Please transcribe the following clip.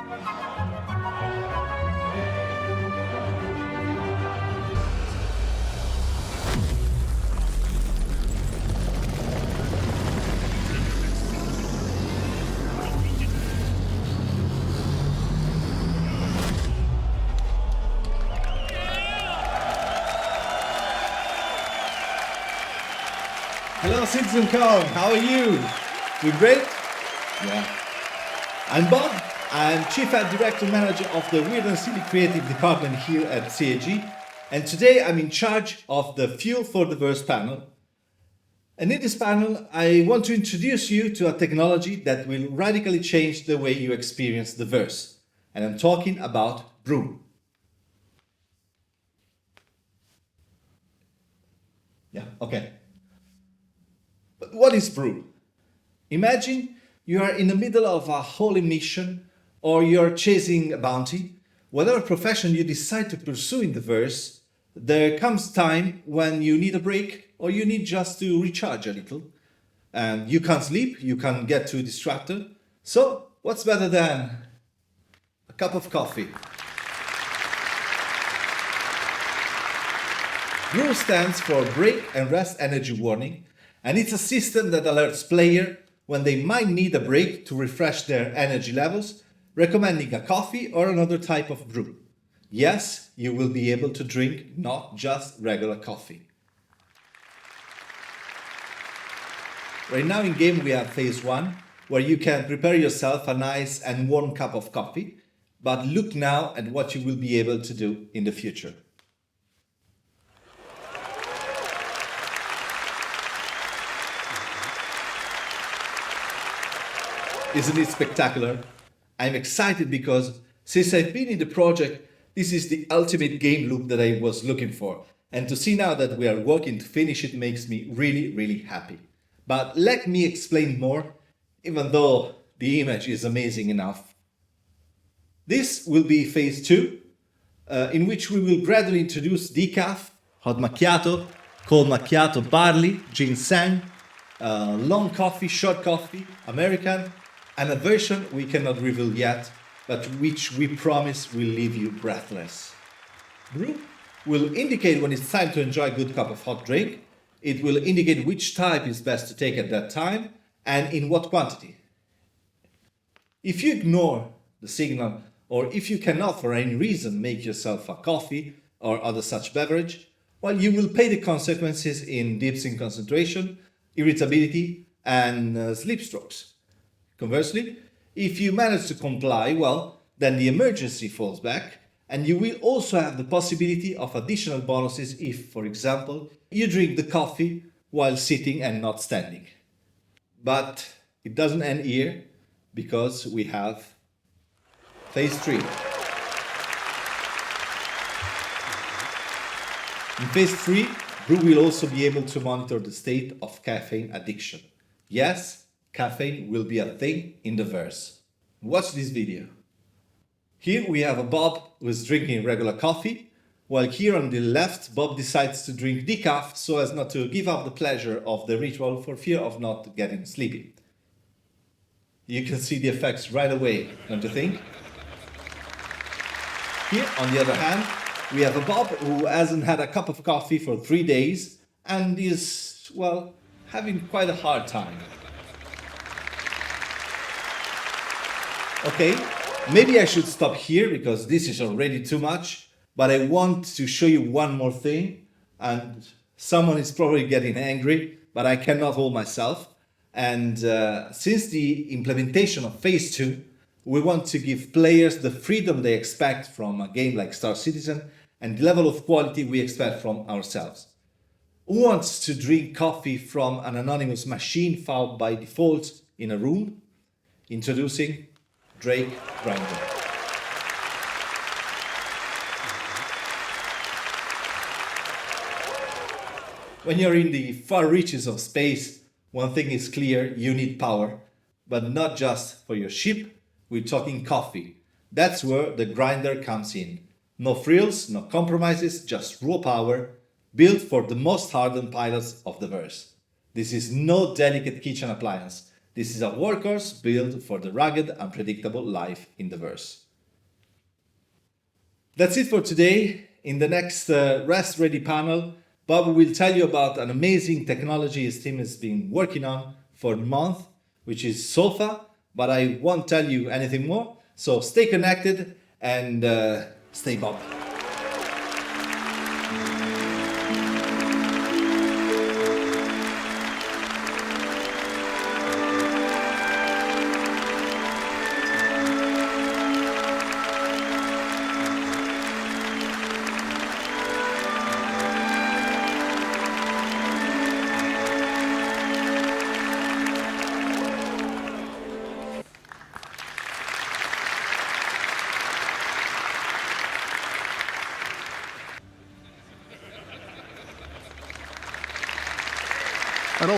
Hello, CitizenCon. How are you? Doing great? Yeah. I'm Bob. I'm Chief Art Director Manager of the Weird and Silly Creative Department here at CAG. And today I'm in charge of the Fuel for the Verse panel. And in this panel, I want to introduce you to a technology that will radically change the way you experience the verse. And I'm talking about Brew. Yeah, okay. But what is Brew? Imagine you are in the middle of a holy mission or you're chasing a bounty. Whatever profession you decide to pursue in the verse, there comes time when you need a break or you need just to recharge a little. And you can't sleep, you can't get too distracted. So what's better than a cup of coffee? Brew stands for Break and Rest Energy Warning, and it's a system that alerts players when they might need a break to refresh their energy levels, recommending a coffee or another type of brew. Yes, you will be able to drink not just regular coffee. Right now in game we have phase 1, where you can prepare yourself a nice and warm cup of coffee, but look now at what you will be able to do in the future. Isn't it spectacular? I'm excited because since I've been in the project, this is the ultimate game loop that I was looking for. And to see now that we are working to finish it makes me really, really happy. But let me explain more, even though the image is amazing enough. This will be phase 2, in which we will gradually introduce decaf, hot macchiato, cold macchiato, barley, ginseng, long coffee, short coffee, American, and a version we cannot reveal yet, but which we promise will leave you breathless. Brew will indicate when it's time to enjoy a good cup of hot drink. It will indicate which type is best to take at that time and in what quantity. If you ignore the signal, or if you cannot for any reason make yourself a coffee or other such beverage, well, you will pay the consequences in dips in concentration, irritability, and sleep strokes. Conversely, if you manage to comply, well, then the emergency falls back, and you will also have the possibility of additional bonuses if, for example, you drink the coffee while sitting and not standing. But it doesn't end here, because we have phase 3. In phase 3, Brew will also be able to monitor the state of caffeine addiction. Yes, caffeine will be a thing in the verse. Watch this video. Here we have a Bob who is drinking regular coffee, while here on the left, Bob decides to drink decaf so as not to give up the pleasure of the ritual for fear of not getting sleepy. You can see the effects right away, don't you think? Here, on the other hand, we have a Bob who hasn't had a cup of coffee for 3 days and is, well, having quite a hard time. Okay, maybe I should stop here because this is already too much, but I want to show you one more thing, and someone is probably getting angry, but I cannot hold myself. And since the implementation of phase 2, we want to give players the freedom they expect from a game like Star Citizen and the level of quality we expect from ourselves. Who wants to drink coffee from an anonymous machine found by default in a room? Introducing Drake Grinder. When you're in the far reaches of space, one thing is clear, you need power, but not just for your ship, we're talking coffee. That's where the grinder comes in. No frills, no compromises, just raw power, built for the most hardened pilots of the verse. This is no delicate kitchen appliance. This is a workhorse built for the rugged, unpredictable life in the verse. That's it for today. In the next Rest Ready panel, Bob will tell you about an amazing technology his team has been working on for a month, which is Solfa, but I won't tell you anything more. So stay connected and stay Bob.